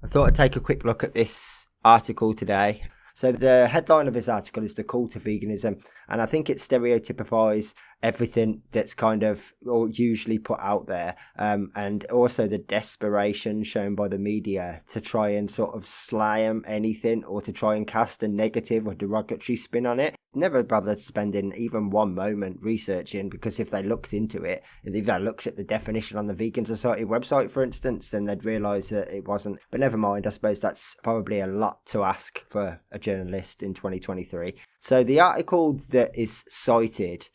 I thought I'd take a quick look at this article today. So the headline of this article is The Call to Veganism, and I think it stereotypifies everything that's kind of or usually put out there, and also the desperation shown by the media to try and sort of slam anything or to try and cast a negative or derogatory spin on it. Never bothered spending even one moment researching, because if they looked into it, if they looked at the definition on the Vegan Society website, for instance, then they'd realise that it wasn't. But never mind, I suppose that's probably a lot to ask for a journalist in 2023. So the article that is cited,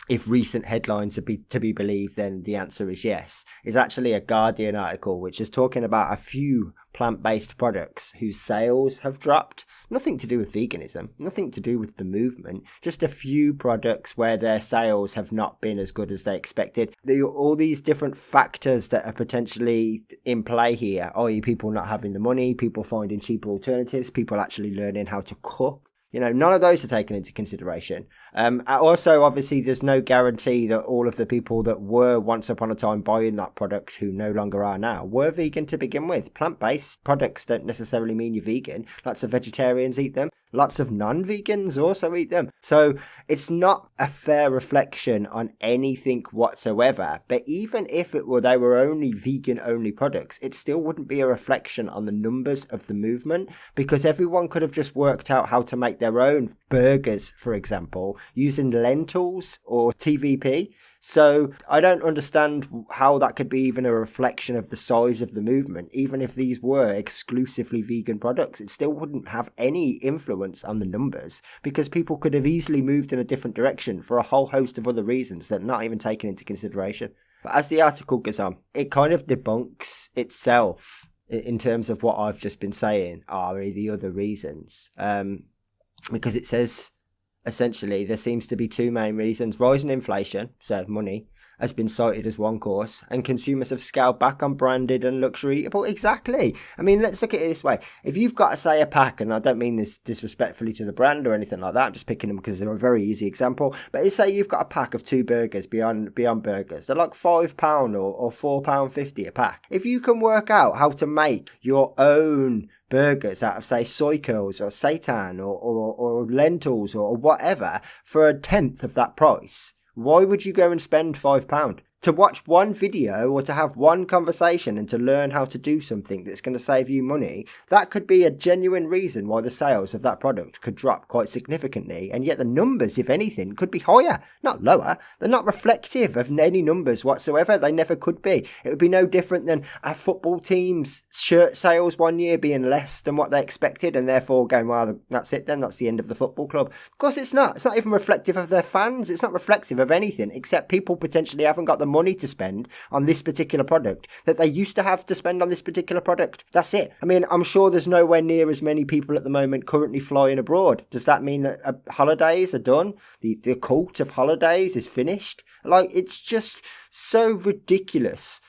if recent headlines are to be believed, then the answer is yes, is actually a Guardian article which is talking about a few plant-based products whose sales have dropped. Nothing to do with veganism, nothing to do with the movement, just a few products where their sales have not been as good as they expected. All these different factors that are potentially in play here, i.e. people not having the money, people finding cheaper alternatives, people actually learning how to cook. None of those are taken into consideration. Also, obviously, there's no guarantee that all of the people that were once upon a time buying that product, who no longer are now, were vegan to begin with. Plant-based products don't necessarily mean you're vegan. Lots of vegetarians eat them. Lots of non-vegans also eat them. So it's not a fair reflection on anything whatsoever. But even if they were only vegan-only products, it still wouldn't be a reflection on the numbers of the movement, because everyone could have just worked out how to make their own burgers, for example, using lentils or TVP. So I don't understand how that could be even a reflection of the size of the movement. Even if these were exclusively vegan products, it still wouldn't have any influence on the numbers, because people could have easily moved in a different direction for a whole host of other reasons that are not even taken into consideration. But as the article goes on, it kind of debunks itself in terms of what I've just been saying are the other reasons. Because it says, essentially, there seems to be two main reasons. Rising inflation, so money, has been cited as one cause, and consumers have scaled back on branded and luxury eatable. Exactly. I mean, let's look at it this way. If you've got, say, a pack, and I don't mean this disrespectfully to the brand or anything like that, I'm just picking them because they're a very easy example, but let's say you've got a pack of 2 burgers, Beyond Burgers. They're like £5 or £4.50 a pack. If you can work out how to make your own burgers out of, say, soy curls or seitan or lentils or whatever for a tenth of that price, why would you go and spend £5? To watch one video or to have one conversation and to learn how to do something that's going to save you money, that could be a genuine reason why the sales of that product could drop quite significantly, and yet the numbers, if anything, could be higher, not lower. They're not reflective of any numbers whatsoever. They never could be. It would be no different than a football team's shirt sales one year being less than what they expected and therefore going, well, that's it then, that's the end of the football club. Of course it's not. It's not even reflective of their fans. It's not reflective of anything except people potentially haven't got the money to spend on this particular product that they used to have to spend on this particular product. That's it. I mean, I'm sure there's nowhere near as many people at the moment currently flying abroad. Does that mean that holidays are done? The cult of holidays is finished? Like, it's just so ridiculous.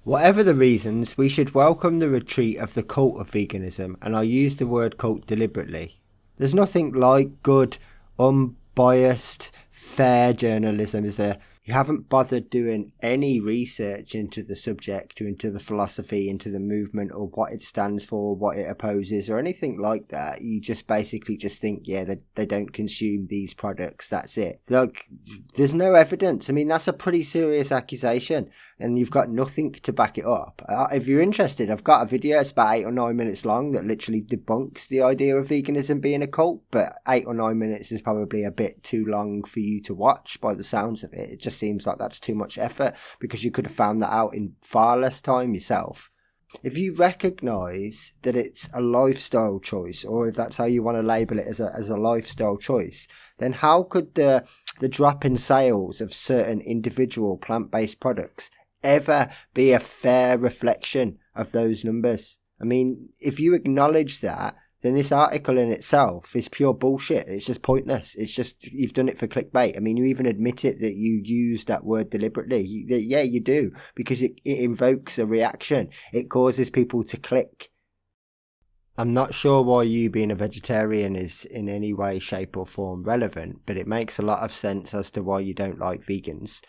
Whatever the reasons, we should welcome the retreat of the cult of veganism, and I use the word cult deliberately. There's nothing like good, unbiased, fair journalism, is there? You haven't bothered doing any research into the subject or into the philosophy, into the movement or what it stands for, what it opposes or anything like that. You just basically just think, yeah, they don't consume these products. That's it. Like, there's no evidence. I mean, that's a pretty serious accusation and you've got nothing to back it up. If you're interested, I've got a video. It's about 8 or 9 minutes long that literally debunks the idea of veganism being a cult, but 8 or 9 minutes is probably a bit too long for you to watch by the sounds of it. It just seems like that's too much effort because you could have found that out in far less time yourself. If you recognise that it's a lifestyle choice, or if that's how you want to label it as a lifestyle choice, then how could the drop in sales of certain individual plant-based products ever be a fair reflection of those numbers? I mean, if you acknowledge that, then this article in itself is pure bullshit. It's just pointless. It's just, you've done it for clickbait. I mean, you even admit it that you use that word deliberately. Yeah, you do, because it invokes a reaction. It causes people to click. I'm not sure why you being a vegetarian is in any way, shape or form relevant, but it makes a lot of sense as to why you don't like vegans.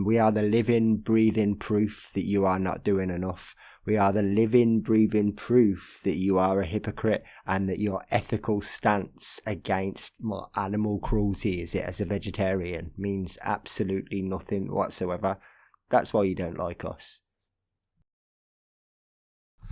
We are the living, breathing proof that you are not doing enough. We are the living, breathing proof that you are a hypocrite and that your ethical stance against animal cruelty, is it, as a vegetarian, means absolutely nothing whatsoever. That's why you don't like us.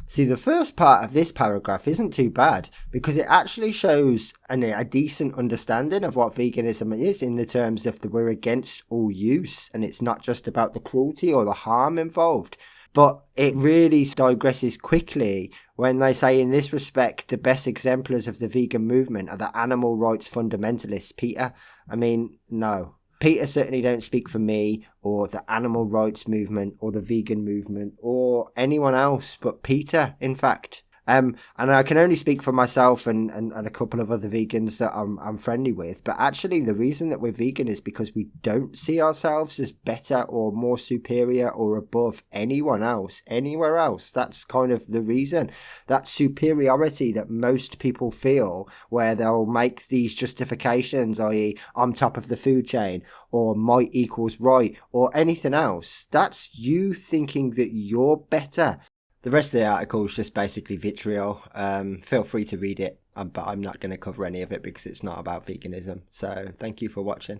See, the first part of this paragraph isn't too bad because it actually shows a decent understanding of what veganism is in the terms of that we're against all use and it's not just about the cruelty or the harm involved. But it really digresses quickly when they say, in this respect, the best exemplars of the vegan movement are the animal rights fundamentalists, Peter. I mean, no. Peter certainly don't speak for me or the animal rights movement or the vegan movement or anyone else but Peter, in fact. And I can only speak for myself and a couple of other vegans that I'm friendly with. But actually, the reason that we're vegan is because we don't see ourselves as better or more superior or above anyone else, anywhere else. That's kind of the reason. That superiority that most people feel, where they'll make these justifications, i.e., I'm top of the food chain, or might equals right, or anything else. That's you thinking that you're better. The rest of the article is just basically vitriol. Feel free to read it, but I'm not going to cover any of it because it's not about veganism. So thank you for watching.